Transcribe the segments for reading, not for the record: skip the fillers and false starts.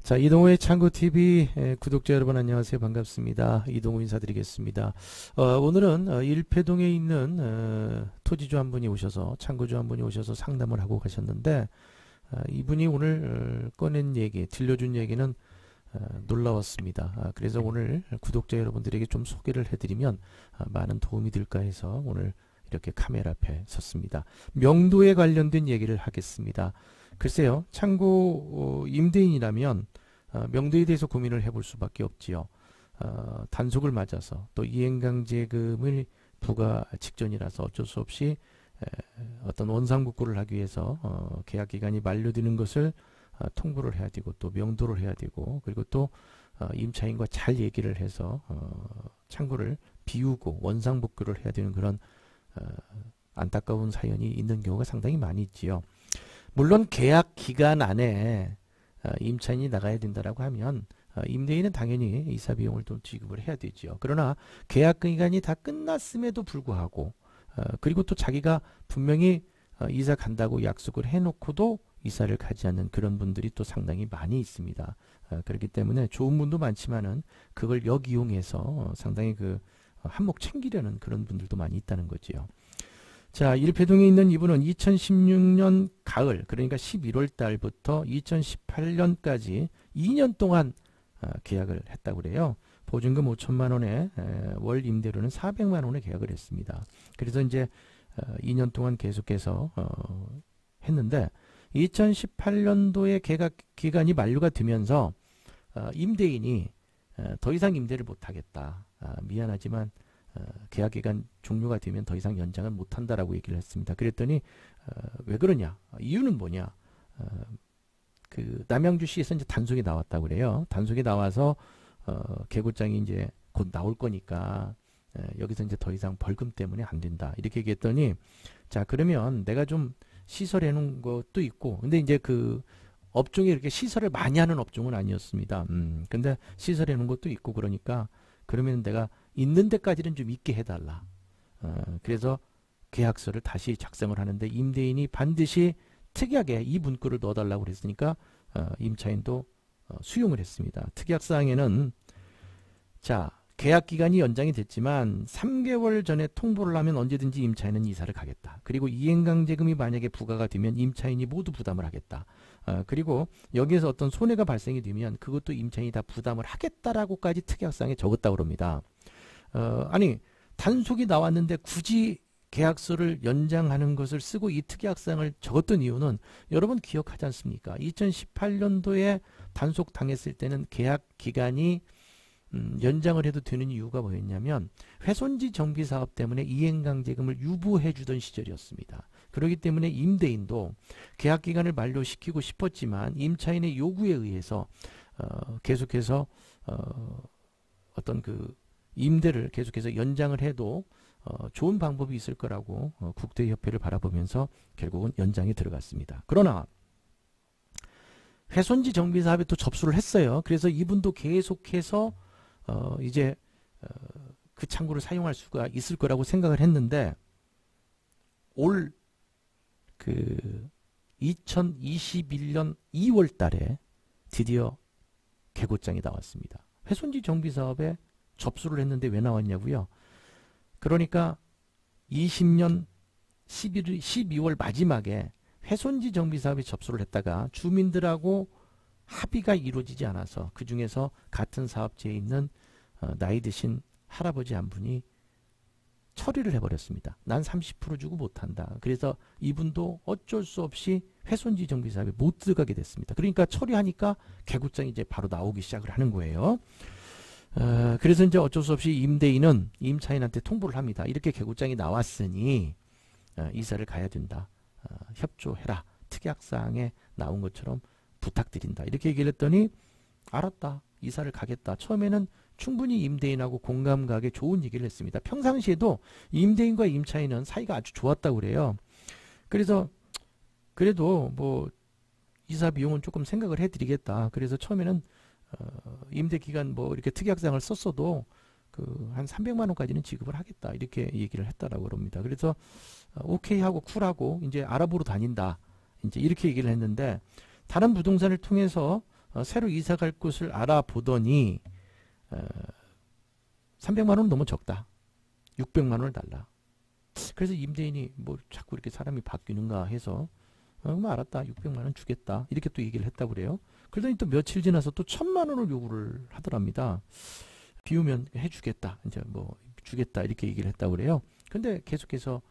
자, 이동호의 창구TV 구독자 여러분 안녕하세요. 반갑습니다. 이동호 인사드리겠습니다. 오늘은 일패동에 있는 토지주 한 분이 오셔서, 창구주 한 분이 오셔서 상담을 하고 가셨는데, 이분이 오늘 꺼낸 얘기, 들려준 얘기는 놀라웠습니다. 그래서 오늘 구독자 여러분들에게 좀 소개를 해드리면 많은 도움이 될까 해서 오늘 이렇게 카메라 앞에 섰습니다. 명도에 관련된 얘기를 하겠습니다. 글쎄요, 창고 임대인이라면 명도에 대해서 고민을 해볼 수밖에 없지요. 단속을 맞아서 또 이행강제금을 부과 직전이라서 어쩔 수 없이 어떤 원상복구를 하기 위해서 계약기간이 만료되는 것을 통보를 해야 되고 또 명도를 해야 되고, 그리고 또 임차인과 잘 얘기를 해서 창고를 비우고 원상복구를 해야 되는 그런 안타까운 사연이 있는 경우가 상당히 많이 있지요. 물론 계약 기간 안에 임차인이 나가야 된다라고 하면 임대인은 당연히 이사 비용을 또 지급을 해야 되죠. 그러나 계약 기간이 다 끝났음에도 불구하고 그리고 또 자기가 분명히 이사 간다고 약속을 해놓고도 이사를 가지 않는 그런 분들이 또 상당히 많이 있습니다. 그렇기 때문에 좋은 분도 많지만은 그걸 역이용해서 상당히 그 한몫 챙기려는 그런 분들도 많이 있다는 거지요. 자, 일패동에 있는 이분은 2016년 가을, 그러니까 11월 달부터 2018년까지 2년 동안 계약을 했다고 그래요. 보증금 5천만 원에 월 임대료는 400만 원에 계약을 했습니다. 그래서 이제 2년 동안 계속해서 했는데 2018년도에 계약 기간이 만료가 되면서 임대인이 더 이상 임대를 못 하겠다. 미안하지만 계약기간 종료가 되면 더 이상 연장을 못한다라고 얘기를 했습니다. 그랬더니 왜 그러냐? 이유는 뭐냐? 그 남양주시에서 이제 단속이 나왔다고 그래요. 단속이 나와서 개고장이 이제 곧 나올 거니까 여기서 이제 더 이상 벌금 때문에 안 된다. 이렇게 얘기했더니, 자, 그러면 내가 좀 시설해 놓은 것도 있고, 근데 이제 그 업종이 이렇게 시설을 많이 하는 업종은 아니었습니다. 근데 시설해 놓은 것도 있고, 그러니까 그러면 내가 있는 데까지는 좀 있게 해달라. 그래서 계약서를 다시 작성을 하는데 임대인이 반드시 특약에 이 문구를 넣어달라고 그랬으니까 임차인도 수용을 했습니다. 특약사항에는, 자, 계약기간이 연장이 됐지만 3개월 전에 통보를 하면 언제든지 임차인은 이사를 가겠다. 그리고 이행강제금이 만약에 부과가 되면 임차인이 모두 부담을 하겠다. 그리고 여기에서 어떤 손해가 발생이 되면 그것도 임차인이 다 부담을 하겠다라고까지 특약사항에 적었다고 합니다. 아니, 단속이 나왔는데 굳이 계약서를 연장하는 것을 쓰고 이 특약사항을 적었던 이유는 여러분 기억하지 않습니까? 2018년도에 단속 당했을 때는 계약 기간이 연장을 해도 되는 이유가 뭐였냐면 훼손지 정비 사업 때문에 이행강제금을 유보해 주던 시절이었습니다. 그렇기 때문에 임대인도 계약 기간을 만료시키고 싶었지만 임차인의 요구에 의해서 계속해서 어떤 그 임대를 계속해서 연장을 해도 좋은 방법이 있을 거라고 국대협회를 바라보면서 결국은 연장에 들어갔습니다. 그러나 훼손지 정비 사업에 또 접수를 했어요. 그래서 이분도 계속해서 이제 그 창구를 사용할 수가 있을 거라고 생각을 했는데 올 그 2021년 2월 달에 드디어 개고장이 나왔습니다. 훼손지 정비 사업에 접수를 했는데 왜 나왔냐고요? 그러니까 20년 12월 마지막에 훼손지 정비 사업에 접수를 했다가 주민들하고 합의가 이루어지지 않아서 그 중에서 같은 사업체에 있는 나이 드신 할아버지 한 분이 처리를 해버렸습니다. 난 30% 주고 못한다. 그래서 이분도 어쩔 수 없이 훼손지 정비 사업에 못 들어가게 됐습니다. 그러니까 처리하니까 개고장이 이제 바로 나오기 시작을 하는 거예요. 그래서 이제 어쩔 수 없이 임대인은 임차인한테 통보를 합니다. 이렇게 개고장이 나왔으니 이사를 가야 된다. 협조해라. 특약사항에 나온 것처럼 부탁드린다. 이렇게 얘기를 했더니 알았다. 이사를 가겠다. 처음에는 충분히 임대인하고 공감 가게 좋은 얘기를 했습니다. 평상시에도 임대인과 임차인은 사이가 아주 좋았다고 그래요. 그래서 그래도 뭐 이사 비용은 조금 생각을 해드리겠다. 그래서 처음에는 임대 기간 뭐 이렇게 특약사항을 썼어도 그 한 300만 원까지는 지급을 하겠다. 이렇게 얘기를 했다라고 그럽니다. 그래서 오케이 하고 쿨하고 이제 알아보러 다닌다. 이제 이렇게 얘기를 했는데 다른 부동산을 통해서 새로 이사 갈 곳을 알아보더니 300만 원은 너무 적다. 600만 원을 달라. 그래서 임대인이 뭐 자꾸 이렇게 사람이 바뀌는가 해서 뭐 알았다. 600만 원 주겠다. 이렇게 또 얘기를 했다고 그래요. 그러더니 또 며칠 지나서 또 1000만 원을 요구를 하더랍니다. 비우면 해주겠다. 이제 뭐 주겠다. 이렇게 얘기를 했다고 그래요. 근데 계속해서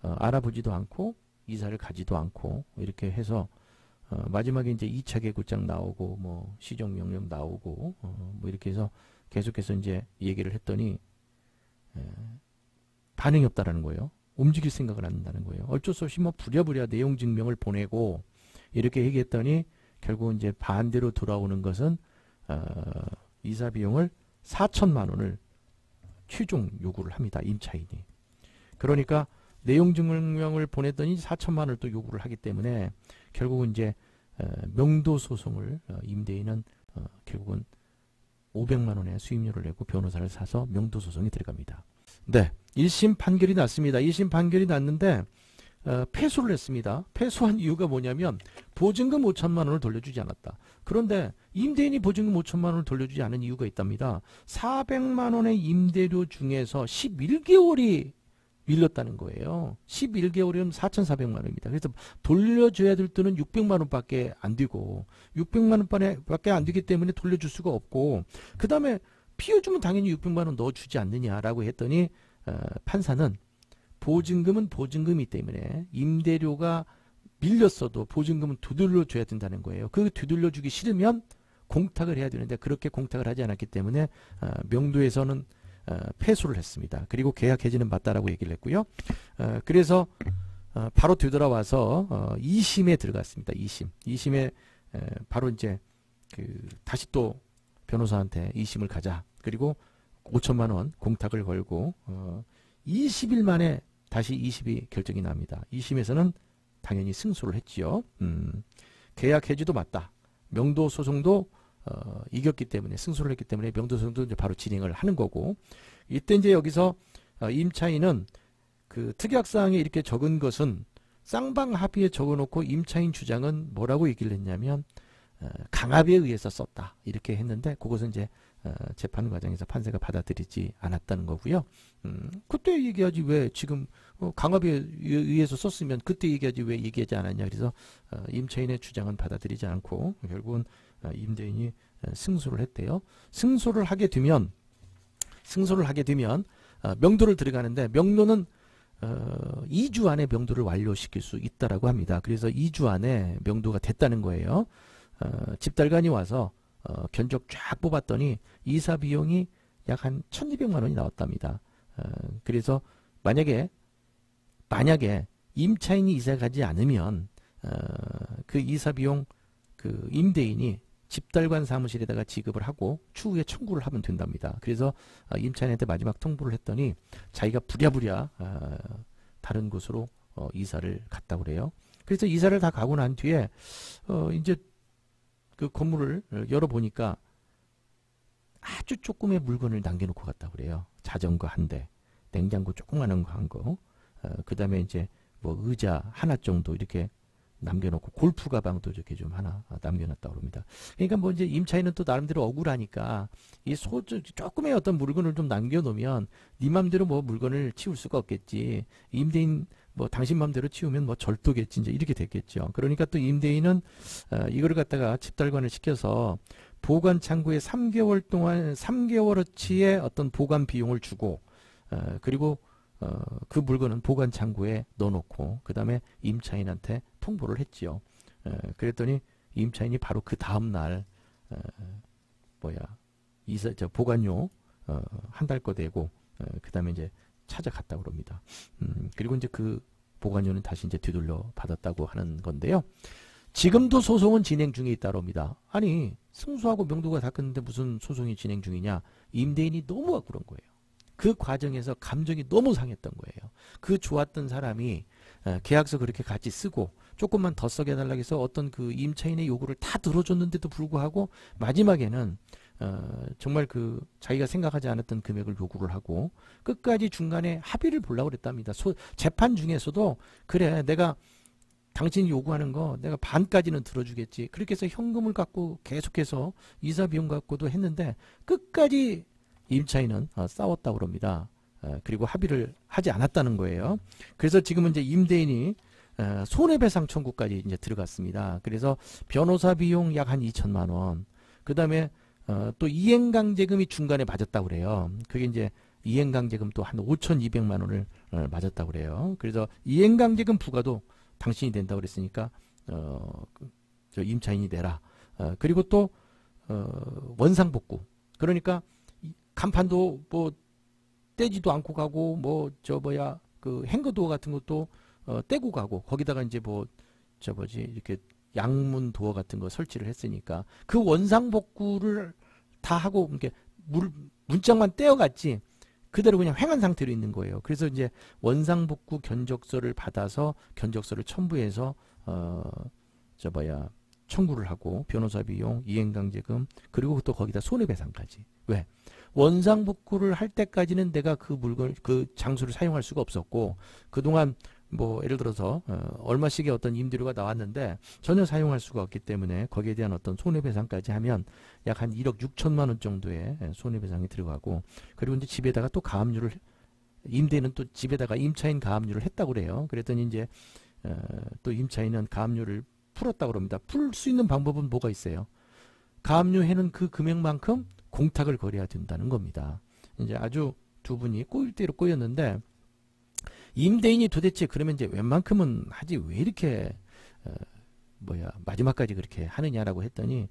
알아보지도 않고 이사를 가지도 않고 이렇게 해서 마지막에 이제 2차 계급장 나오고 뭐 시정명령 나오고 뭐 이렇게 해서 계속해서 이제 얘기를 했더니 반응이 없다라는 거예요. 움직일 생각을 안 한다는 거예요. 어쩔 수 없이 뭐 부랴부랴 내용 증명을 보내고 이렇게 얘기했더니 결국 이제 반대로 돌아오는 것은 이사 비용을 4천만 원을 최종 요구를 합니다. 임차인이. 그러니까 내용 증명을 보냈더니 4천만 원을 또 요구를 하기 때문에 결국은 이제 명도 소송을 임대인은 결국은 500만 원의 수임료를 내고 변호사를 사서 명도 소송이 들어갑니다. 네, 1심 판결이 났습니다. 1심 판결이 났는데 패소를 했습니다. 패소한 이유가 뭐냐면 보증금 5천만 원을 돌려주지 않았다. 그런데 임대인이 보증금 5천만 원을 돌려주지 않은 이유가 있답니다. 400만 원의 임대료 중에서 11개월이 밀렸다는 거예요. 11개월이면 4,400만 원입니다. 그래서 돌려줘야 될 돈은 600만 원밖에 안 되고 600만 원밖에 안 되기 때문에 돌려줄 수가 없고 그 다음에 피해주면 당연히 600만 원 넣어주지 않느냐라고 했더니 판사는 보증금은 보증금이기 때문에 임대료가 밀렸어도 보증금은 되돌려줘야 된다는 거예요. 그 되돌려주기 싫으면 공탁을 해야 되는데 그렇게 공탁을 하지 않았기 때문에 명도에서는 패소를 했습니다. 그리고 계약 해지는 맞다라고 얘기를 했고요. 그래서 바로 되돌아와서 2심에 들어갔습니다. 2심에 바로 이제 다시 또 변호사한테 2심을 가자. 그리고 5천만 원 공탁을 걸고 20일 만에 다시 2심이 결정이 납니다. 2심에서는 당연히 승소를 했지요. 계약 해지도 맞다. 명도 소송도 이겼기 때문에 승소를 했기 때문에 명도 소송도 이제 바로 진행을 하는 거고 이때 이제 여기서 임차인은 그 특약사항에 이렇게 적은 것은 쌍방 합의에 적어놓고 임차인 주장은 뭐라고 얘기를 했냐면 강압에 의해서 썼다 이렇게 했는데 그것은 이제 재판 과정에서 판사가 받아들이지 않았다는 거고요. 그때 얘기하지 왜 지금 강압에 의해서 썼으면 그때 얘기하지 왜 얘기하지 않았냐. 그래서 임차인의 주장은 받아들이지 않고 결국은 임대인이 승소를 했대요. 승소를 하게 되면 명도를 들어가는데 명도는 2주 안에 명도를 완료시킬 수 있다라고 합니다. 그래서 2주 안에 명도가 됐다는 거예요. 집달관이 와서 견적 쫙 뽑았더니 이사 비용이 약 한 1,200만 원이 나왔답니다. 그래서 만약에 임차인이 이사 가지 않으면 그 이사 비용 그 임대인이 집달관 사무실에다가 지급을 하고 추후에 청구를 하면 된답니다. 그래서 임차인한테 마지막 통보를 했더니 자기가 부랴부랴 다른 곳으로 이사를 갔다고 그래요. 그래서 이사를 다 가고 난 뒤에 이제 그 건물을 열어보니까 아주 조금의 물건을 남겨놓고 갔다고 그래요. 자전거 한 대, 냉장고 조그마한 거 한 거, 그 다음에 이제 뭐 의자 하나 정도 이렇게 남겨놓고 골프 가방도 이렇게 좀 하나 남겨놨다고 합니다. 그러니까 뭐 이제 임차인은 또 나름대로 억울하니까 이 조금의 어떤 물건을 좀 남겨놓으면 네 맘대로 뭐 물건을 치울 수가 없겠지. 임대인 뭐 당신 맘대로 치우면 뭐 절도겠지. 이제 이렇게 됐겠죠. 그러니까 또 임대인은 이거를 갖다가 집달관을 시켜서 보관 창고에 3개월 동안 3개월어치의 어떤 보관 비용을 주고 그리고 그 물건은 보관 창고에 넣어놓고 그 다음에 임차인한테 통보를 했지요. 그랬더니 임차인이 바로 그 다음날 보관료 한 달 거 되고 그 다음에 이제 찾아갔다고 그럽니다. 그리고 이제 그 보관료는 다시 이제 되돌려 받았다고 하는 건데요. 지금도 소송은 진행 중에 있다고 합니다. 아니 승소하고 명도가 다 끝났는데 무슨 소송이 진행 중이냐. 임대인이 너무 억울한 거예요. 그 과정에서 감정이 너무 상했던 거예요. 그 좋았던 사람이 계약서 그렇게 같이 쓰고 조금만 더 써게 해달라고 해서 어떤 그 임차인의 요구를 다 들어줬는데도 불구하고 마지막에는 정말 그 자기가 생각하지 않았던 금액을 요구를 하고 끝까지 중간에 합의를 보려고 그랬답니다. 재판 중에서도 그래 내가 당신이 요구하는 거 내가 반까지는 들어주겠지. 그렇게 해서 현금을 갖고 계속해서 이사 비용 갖고도 했는데 끝까지 임차인은 싸웠다고 그럽니다. 그리고 합의를 하지 않았다는 거예요. 그래서 지금은 이제 임대인이 손해배상 청구까지 이제 들어갔습니다. 그래서 변호사 비용 약 한 2천만 원. 그 다음에 또 이행강제금이 중간에 맞았다고 그래요. 그게 이제 이행강제금 또 한 5,200만 원을 맞았다고 그래요. 그래서 이행강제금 부과도 당신이 된다고 그랬으니까 저 임차인이 내라. 그리고 또 원상복구. 그러니까 간판도 뭐 떼지도 않고 가고 뭐 저 뭐야 그 행거도어 같은 것도 떼고 가고 거기다가 이제 뭐 저 뭐지 이렇게 양문 도어 같은 거 설치를 했으니까 그 원상복구를 다 하고 이렇게 문짝만 떼어갔지 그대로 그냥 횡한 상태로 있는 거예요. 그래서 이제 원상복구 견적서를 받아서 견적서를 첨부해서 저 뭐야 청구를 하고 변호사 비용, 이행강제금 그리고 또 거기다 손해배상까지. 왜? 원상복구를 할 때까지는 내가 그 물건 그 장소를 사용할 수가 없었고 그동안 뭐 예를 들어서 얼마씩의 어떤 임대료가 나왔는데 전혀 사용할 수가 없기 때문에 거기에 대한 어떤 손해배상까지 하면 약 한 1억 6천만 원 정도의 손해배상이 들어가고 그리고 이제 집에다가 또 가압류를 임대는 또 집에다가 임차인 가압류를 했다고 그래요. 그랬더니 이제 또 임차인은 가압류를 풀었다고 그럽니다. 풀 수 있는 방법은 뭐가 있어요? 가압류 해는 그 금액만큼 공탁을 걸어야 된다는 겁니다. 이제 아주 두 분이 꼬일 대로 꼬였는데 임대인이 도대체 그러면 이제 웬만큼은 하지 왜 이렇게 마지막까지 그렇게 하느냐라고 했더니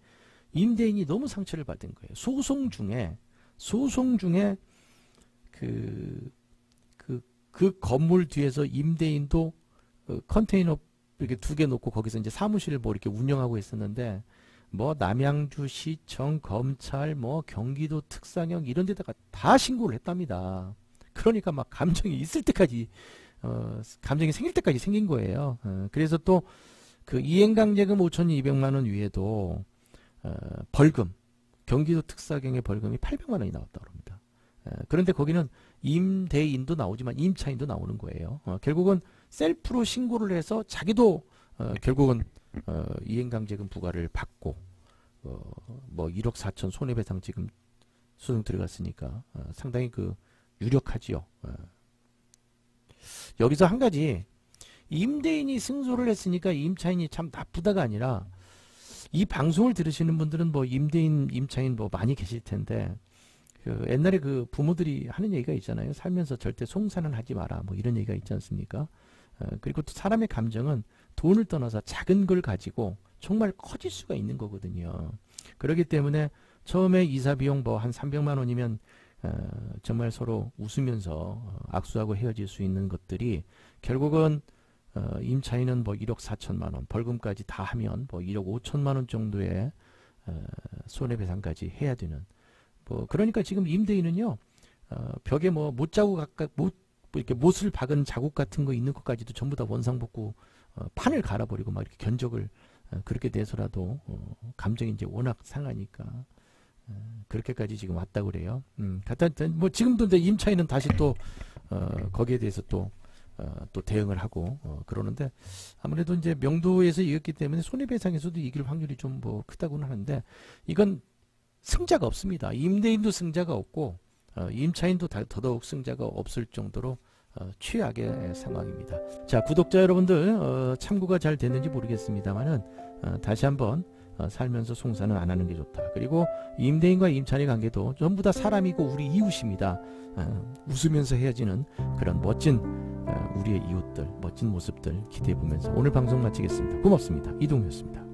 임대인이 너무 상처를 받은 거예요. 소송 중에 그 건물 뒤에서 임대인도 컨테이너 이렇게 2개 놓고 거기서 이제 사무실을 뭐 이렇게 운영하고 있었는데 뭐 남양주시청, 검찰, 뭐 경기도 특사경 이런 데다가 다 신고를 했답니다. 그러니까 막 감정이 있을 때까지 감정이 생길 때까지 생긴 거예요. 그래서 또 그 이행강제금 5,200만 원 외에도 벌금 경기도 특사경의 벌금이 800만 원이 나왔다고 합니다. 그런데 거기는 임대인도 나오지만 임차인도 나오는 거예요. 결국은 셀프로 신고를 해서 자기도 결국은 이행강제금 부과를 받고 뭐 1억 4천 손해배상 지금 소송 들어갔으니까 상당히 그 유력하지요. 여기서 한 가지 임대인이 승소를 했으니까 임차인이 참 나쁘다가 아니라 이 방송을 들으시는 분들은 뭐 임대인, 임차인 뭐 많이 계실 텐데 그 옛날에 그 부모들이 하는 얘기가 있잖아요. 살면서 절대 송사는 하지 마라. 뭐 이런 얘기가 있지 않습니까? 그리고 또 사람의 감정은 돈을 떠나서 작은 걸 가지고 정말 커질 수가 있는 거거든요. 그렇기 때문에 처음에 이사 비용 뭐 한 300만 원이면 정말 서로 웃으면서 악수하고 헤어질 수 있는 것들이 결국은 임차인은 뭐 1억 4천만 원, 벌금까지 다 하면 뭐 1억 5천만 원 정도의 손해배상까지 해야 되는 뭐 그러니까 지금 임대인은요 벽에 뭐 못자국 이렇게 못을 박은 자국 같은 거 있는 것까지도 전부 다 원상복구 판을 갈아버리고 막 이렇게 견적을 그렇게 내서라도 감정이 이제 워낙 상하니까 그렇게까지 지금 왔다고 그래요. 뭐 지금도 이제 임차인은 다시 또 거기에 대해서 또 대응을 하고 그러는데 아무래도 이제 명도에서 이겼기 때문에 손해배상에서도 이길 확률이 좀 뭐 크다고는 하는데 이건 승자가 없습니다. 임대인도 승자가 없고 임차인도 더더욱 승자가 없을 정도로 최악의 상황입니다. 자, 구독자 여러분들 참고가 잘 됐는지 모르겠습니다만은 다시 한번 살면서 송사는 안 하는 게 좋다. 그리고 임대인과 임차인의 관계도 전부 다 사람이고 우리 이웃입니다. 웃으면서 헤어지는 그런 멋진 우리의 이웃들, 멋진 모습들 기대해 보면서 오늘 방송 마치겠습니다. 고맙습니다. 이동우였습니다.